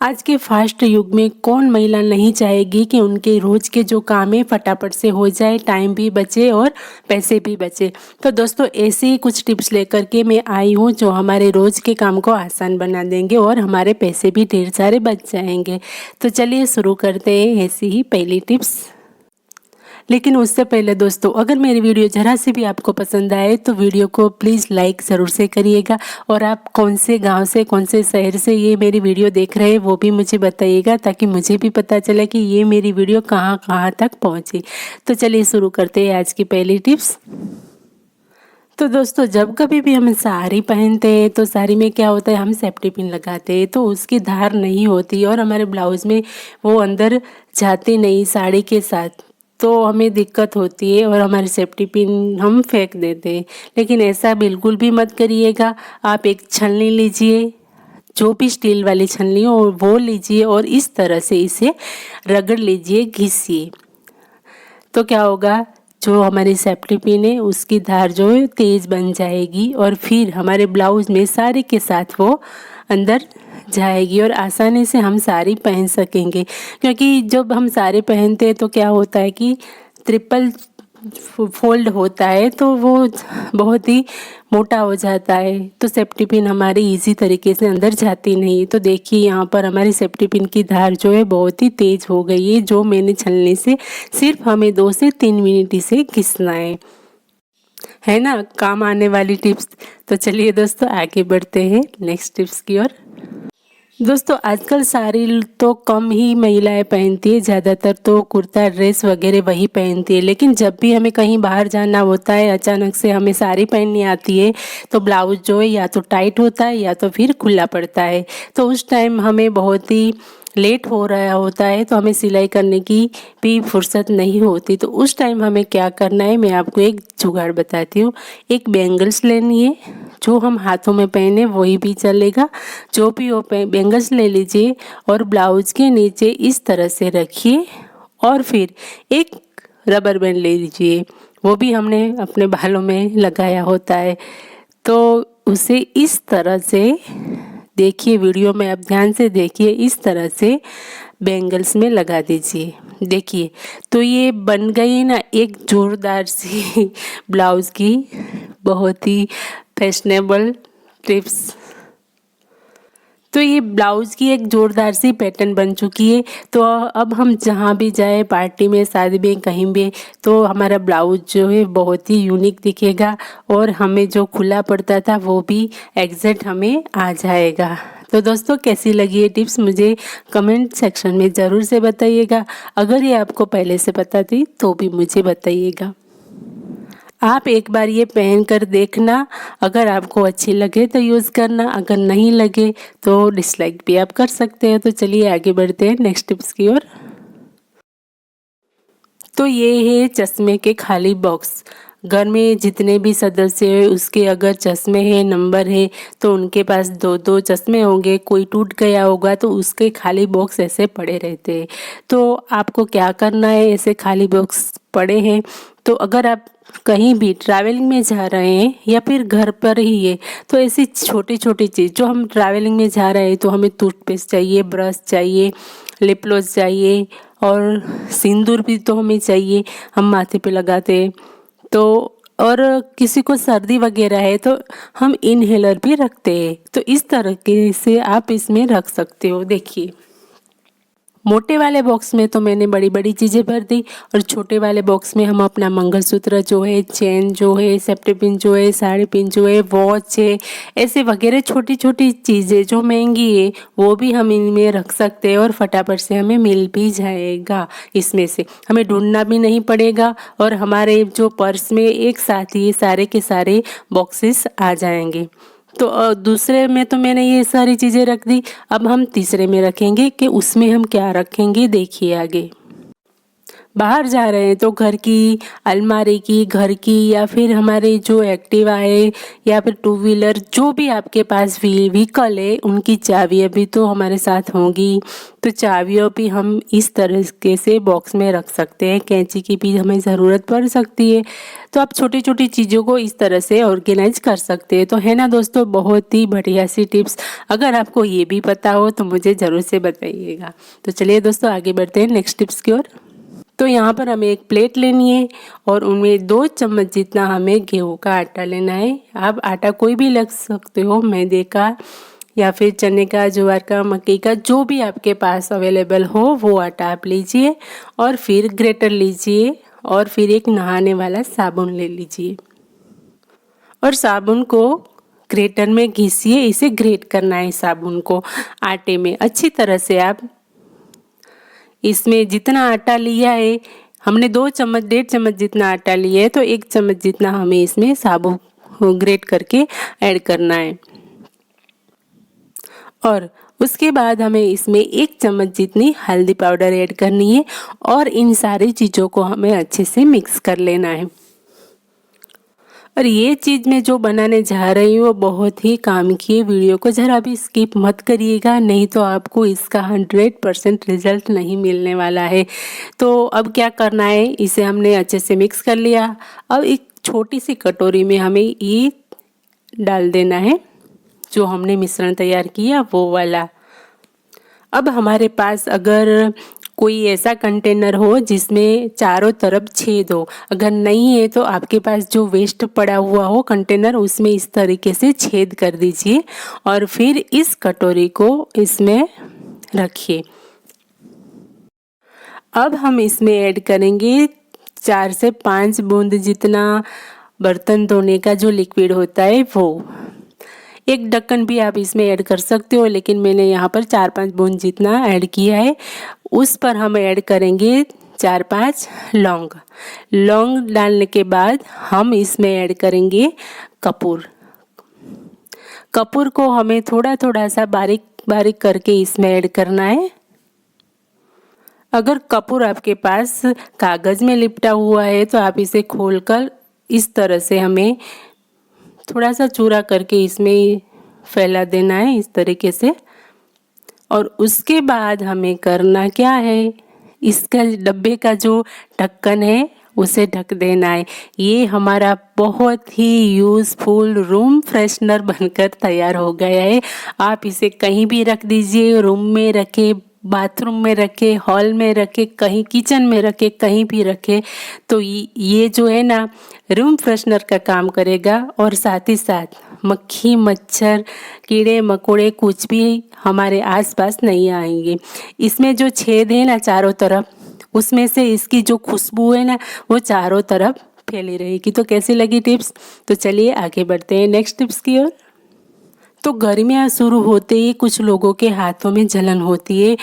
आज के फास्ट युग में कौन महिला नहीं चाहेगी कि उनके रोज के जो काम है फटाफट से हो जाए, टाइम भी बचे और पैसे भी बचे। तो दोस्तों ऐसे ही कुछ टिप्स लेकर के मैं आई हूँ जो हमारे रोज के काम को आसान बना देंगे और हमारे पैसे भी ढेर सारे बच जाएंगे। तो चलिए शुरू करते हैं ऐसी ही पहली टिप्स। लेकिन उससे पहले दोस्तों, अगर मेरी वीडियो ज़रा सी भी आपको पसंद आए तो वीडियो को प्लीज़ लाइक ज़रूर से करिएगा और आप कौन से गांव से, कौन से शहर से ये मेरी वीडियो देख रहे हैं वो भी मुझे बताइएगा, ताकि मुझे भी पता चले कि ये मेरी वीडियो कहाँ कहाँ तक पहुँची। तो चलिए शुरू करते हैं आज की पहली टिप्स। तो दोस्तों, जब कभी भी हम साड़ी पहनते हैं तो साड़ी में क्या होता है, हम सेफ्टी पिन लगाते हैं तो उसकी धार नहीं होती और हमारे ब्लाउज़ में वो अंदर जाती नहीं साड़ी के साथ, तो हमें दिक्कत होती है और हमारी सेफ्टी पिन हम फेंक देते हैं। लेकिन ऐसा बिल्कुल भी मत करिएगा। आप एक छलनी लीजिए, जो भी स्टील वाली छलनी हो वो लीजिए और इस तरह से इसे रगड़ लीजिए, घिसिए। तो क्या होगा, जो हमारी सेफ्टी पिन है उसकी धार जो है तेज़ बन जाएगी और फिर हमारे ब्लाउज़ में साड़ी के साथ वो अंदर जाएगी और आसानी से हम साड़ी पहन सकेंगे। क्योंकि जब हम साड़ी पहनते हैं तो क्या होता है कि ट्रिपल फोल्ड होता है तो वो बहुत ही मोटा हो जाता है, तो सेफ्टी पिन हमारी इजी तरीके से अंदर जाती नहीं। तो देखिए यहाँ पर हमारी सेफ्टी पिन की धार जो है बहुत ही तेज़ हो गई है, जो मैंने छलने से सिर्फ हमें 2 से 3 मिनट इसे घिसना है ना, काम आने वाली टिप्स। तो चलिए दोस्तों आगे बढ़ते हैं नेक्स्ट टिप्स की ओर। दोस्तों, आजकल साड़ी तो कम ही महिलाएं पहनती है, ज़्यादातर तो कुर्ता ड्रेस वगैरह वही पहनती है। लेकिन जब भी हमें कहीं बाहर जाना होता है, अचानक से हमें साड़ी पहननी आती है तो ब्लाउज जो है या तो टाइट होता है या तो फिर खुला पड़ता है। तो उस टाइम हमें बहुत ही लेट हो रहा होता है तो हमें सिलाई करने की भी फुर्सत नहीं होती। तो उस टाइम हमें क्या करना है, मैं आपको एक जुगाड़ बताती हूँ। एक बैंगल्स लेनी है, जो हम हाथों में पहने वही भी चलेगा, जो भी हो बैंगल्स ले लीजिए और ब्लाउज के नीचे इस तरह से रखिए और फिर एक रबर बैंड ले लीजिए, वो भी हमने अपने बालों में लगाया होता है। तो उसे इस तरह से देखिए, वीडियो में आप ध्यान से देखिए, इस तरह से बैंगल्स में लगा दीजिए। देखिए तो ये बन गई ना एक जोरदार सी ब्लाउज़ की बहुत ही फैशनेबल टिप्स। तो ये ब्लाउज़ की एक जोरदार सी पैटर्न बन चुकी है। तो अब हम जहाँ भी जाए, पार्टी में, शादी में, कहीं भी, तो हमारा ब्लाउज़ जो है बहुत ही यूनिक दिखेगा और हमें जो खुला पड़ता था वो भी एग्जैक्ट हमें आ जाएगा। तो दोस्तों, कैसी लगी ये टिप्स मुझे कमेंट सेक्शन में ज़रूर से बताइएगा। अगर ये आपको पहले से पता थी तो भी मुझे बताइएगा। आप एक बार ये पहन कर देखना, अगर आपको अच्छी लगे तो यूज़ करना, अगर नहीं लगे तो डिसलाइक भी आप कर सकते हैं। तो चलिए आगे बढ़ते हैं नेक्स्ट टिप्स की ओर। तो ये है चश्मे के खाली बॉक्स। घर में जितने भी सदस्य हैं उसके अगर चश्मे हैं, नंबर है, तो उनके पास 2-2 चश्मे होंगे। कोई टूट गया होगा तो उसके खाली बॉक्स ऐसे पड़े रहते हैं। तो आपको क्या करना है, ऐसे खाली बॉक्स पड़े हैं तो अगर आप कहीं भी ट्रैवलिंग में जा रहे हैं या फिर घर पर ही है, तो ऐसी छोटी छोटी चीज़, जो हम ट्रैवलिंग में जा रहे हैं तो हमें टूथपेस्ट चाहिए, ब्रश चाहिए, लिप ग्लॉस चाहिए और सिंदूर भी तो हमें चाहिए, हम माथे पे लगाते हैं। तो और किसी को सर्दी वगैरह है तो हम इनहेलर भी रखते हैं। तो इस तरीके से आप इसमें रख सकते हो। देखिए, मोटे वाले बॉक्स में तो मैंने बड़ी बड़ी चीज़ें भर दी और छोटे वाले बॉक्स में हम अपना मंगलसूत्र जो है, चेन जो है, सेफ्टी पिन जो है, साड़ी पिन जो है, वॉच है, ऐसे वगैरह छोटी छोटी चीज़ें जो महंगी है वो भी हम इनमें रख सकते हैं और फटाफट से हमें मिल भी जाएगा। इसमें से हमें ढूंढना भी नहीं पड़ेगा और हमारे जो पर्स में एक साथ ही सारे के सारे बॉक्सेस आ जाएंगे। तो दूसरे में तो मैंने ये सारी चीज़ें रख दी। अब हम तीसरे में रखेंगे कि उसमें हम क्या रखेंगे, देखिए आगे। बाहर जा रहे हैं तो घर की, अलमारी की, घर की या फिर हमारे जो एक्टिवा है या फिर टू व्हीलर, जो भी आपके पास व्हीकल है उनकी चाबियाँ भी तो हमारे साथ होंगी। तो चाबियों भी हम इस तरीके से बॉक्स में रख सकते हैं। कैंची की भी हमें ज़रूरत पड़ सकती है। तो आप छोटी छोटी चीज़ों को इस तरह से ऑर्गेनाइज कर सकते हैं। तो है ना दोस्तों, बहुत ही बढ़िया सी टिप्स। अगर आपको ये भी पता हो तो मुझे ज़रूर से बताइएगा। तो चलिए दोस्तों, आगे बढ़ते हैं नेक्स्ट टिप्स की ओर। तो यहाँ पर हमें एक प्लेट लेनी है और उनमें 2 चम्मच जितना हमें गेहूं का आटा लेना है। आप आटा कोई भी लग सकते हो, मैदे का या फिर चने का, ज्वार का, मक्के का, जो भी आपके पास अवेलेबल हो वो आटा आप लीजिए। और फिर ग्रेटर लीजिए और फिर एक नहाने वाला साबुन ले लीजिए और साबुन को ग्रेटर में घिसिए। इसे ग्रेट करना है साबुन को आटे में अच्छी तरह से। आप इसमें जितना आटा लिया है, हमने 2 चम्मच 1.5 चम्मच जितना आटा लिया है तो 1 चम्मच जितना हमें इसमें साबुन ग्रेट करके ऐड करना है। और उसके बाद हमें इसमें 1 चम्मच जितनी हल्दी पाउडर ऐड करनी है और इन सारी चीज़ों को हमें अच्छे से मिक्स कर लेना है। और ये चीज़ मैं जो बनाने जा रही हूँ वो बहुत ही काम की है। वीडियो को ज़रा भी स्किप मत करिएगा, नहीं तो आपको इसका 100% रिजल्ट नहीं मिलने वाला है। तो अब क्या करना है, इसे हमने अच्छे से मिक्स कर लिया। अब एक छोटी सी कटोरी में हमें ये डाल देना है जो हमने मिश्रण तैयार किया वो वाला। अब हमारे पास अगर कोई ऐसा कंटेनर हो जिसमें चारों तरफ छेद हो, अगर नहीं है तो आपके पास जो वेस्ट पड़ा हुआ हो कंटेनर, उसमें इस तरीके से छेद कर दीजिए और फिर इस कटोरी को इसमें रखिए। अब हम इसमें ऐड करेंगे 4 से 5 बूंद जितना बर्तन धोने का जो लिक्विड होता है वो। एक ढक्कन भी आप इसमें ऐड कर सकते हो, लेकिन मैंने यहाँ पर 4-5 बूंद जितना ऐड किया है। उस पर हम ऐड करेंगे 4-5 लौंग। लौंग डालने के बाद हम इसमें ऐड करेंगे कपूर। कपूर को हमें थोड़ा थोड़ा सा बारीक बारीक करके इसमें ऐड करना है। अगर कपूर आपके पास कागज़ में लिपटा हुआ है तो आप इसे खोलकर इस तरह से हमें थोड़ा सा चूरा करके इसमें फैला देना है इस तरीके से। और उसके बाद हमें करना क्या है, इसका डब्बे का जो ढक्कन है उसे ढक देना है। ये हमारा बहुत ही यूज़फुल रूम फ्रेशनर बनकर तैयार हो गया है। आप इसे कहीं भी रख दीजिए, रूम में रखे, बाथरूम में रखे, हॉल में रखे, कहीं किचन में रखे, कहीं भी रखे तो ये जो है ना रूम फ्रेशनर का काम करेगा। और साथ ही साथ मक्खी, मच्छर, कीड़े मकोड़े कुछ भी हमारे आसपास नहीं आएंगे। इसमें जो छेद है ना चारों तरफ, उसमें से इसकी जो खुशबू है ना वो चारों तरफ फैली रहेगी। तो कैसी लगी टिप्स? तो चलिए आगे बढ़ते हैं नेक्स्ट टिप्स की ओर। तो गर्मियाँ शुरू होते ही कुछ लोगों के हाथों में जलन होती है,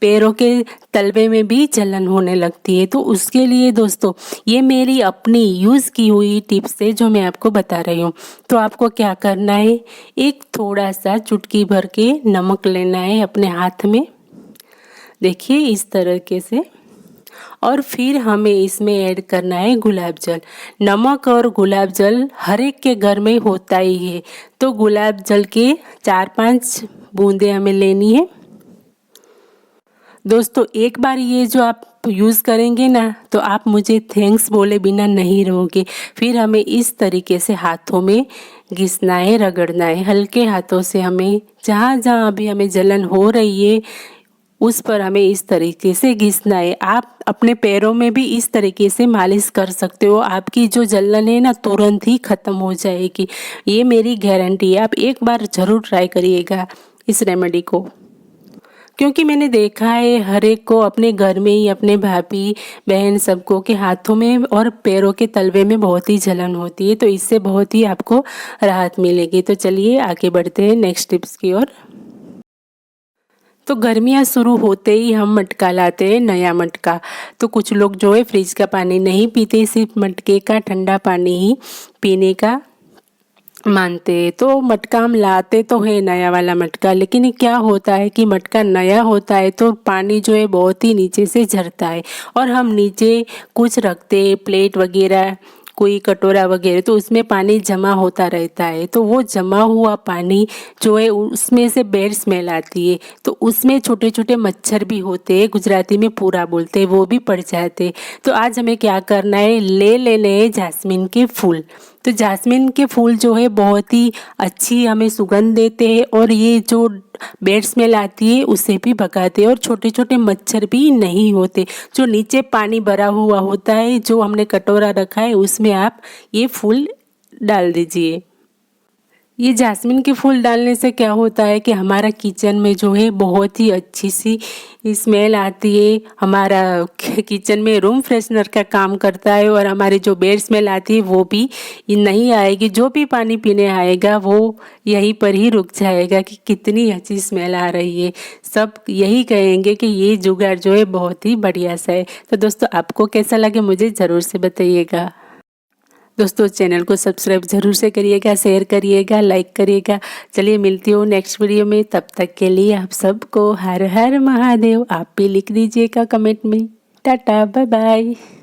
पैरों के तलवे में भी जलन होने लगती है। तो उसके लिए दोस्तों ये मेरी अपनी यूज़ की हुई टिप्स है जो मैं आपको बता रही हूँ। तो आपको क्या करना है, एक थोड़ा सा चुटकी भर के नमक लेना है अपने हाथ में, देखिए इस तरीके से। और फिर हमें इसमें ऐड करना है गुलाब जल। नमक और गुलाब जल हर एक के घर में होता ही है। तो गुलाब जल के 4-5 बूंदें हमें लेनी है। दोस्तों एक बार ये जो आप यूज़ करेंगे ना तो आप मुझे थैंक्स बोले बिना नहीं रहोगे। फिर हमें इस तरीके से हाथों में घिसना है, रगड़ना है हल्के हाथों से। हमें जहाँ जहाँ भी हमें जलन हो रही है उस पर हमें इस तरीके से घिसना है। आप अपने पैरों में भी इस तरीके से मालिश कर सकते हो, आपकी जो जलन है ना तुरंत ही ख़त्म हो जाएगी। ये मेरी गारंटी है। आप एक बार ज़रूर ट्राई करिएगा इस रेमेडी को, क्योंकि मैंने देखा है हर एक को अपने घर में ही, अपने भाभी बहन सबको के हाथों में और पैरों के तलवे में बहुत ही जलन होती है। तो इससे बहुत ही आपको राहत मिलेगी। तो चलिए आगे बढ़ते हैं नेक्स्ट टिप्स की ओर। तो गर्मियाँ शुरू होते ही हम मटका लाते हैं, नया मटका। तो कुछ लोग जो है फ्रिज का पानी नहीं पीते, सिर्फ मटके का ठंडा पानी ही पीने का मानते हैं। तो मटका हम लाते तो है नया वाला मटका, लेकिन ये क्या होता है कि मटका नया होता है तो पानी जो है बहुत ही नीचे से झरता है, और हम नीचे कुछ रखते हैं प्लेट वगैरह, कोई कटोरा वगैरह, तो उसमें पानी जमा होता रहता है। तो वो जमा हुआ पानी जो है उसमें से बैड स्मेल आती है, तो उसमें छोटे छोटे मच्छर भी होते हैं, गुजराती में पूरा बोलते हैं, वो भी पड़ जाते हैं। तो आज हमें क्या करना है, ले लेने हैं जास्मीन के फूल। तो जास्मीन के फूल जो है बहुत ही अच्छी हमें सुगंध देते हैं, और ये जो बैड स्मेल आती है उसे भी भगाते हैं, और छोटे छोटे मच्छर भी नहीं होते। जो नीचे पानी भरा हुआ होता है, जो हमने कटोरा रखा है, उसमें आप ये फूल डाल दीजिए। ये जास्मीन के फूल डालने से क्या होता है कि हमारा किचन में जो है बहुत ही अच्छी सी स्मेल आती है, हमारा किचन में रूम फ्रेशनर का काम करता है, और हमारी जो बेड स्मेल आती है वो भी नहीं आएगी। जो भी पानी पीने आएगा वो यहीं पर ही रुक जाएगा कि कितनी अच्छी स्मेल आ रही है। सब यही कहेंगे कि ये जुगाड़ जो है बहुत ही बढ़िया सा है। तो दोस्तों, आपको कैसा लगे मुझे ज़रूर से बताइएगा। दोस्तों, चैनल को सब्सक्राइब ज़रूर से करिएगा, शेयर करिएगा, लाइक करिएगा। चलिए मिलती हूँ नेक्स्ट वीडियो में, तब तक के लिए आप सबको हर हर महादेव। आप भी लिख दीजिएगा कमेंट में। Tata, bye bye.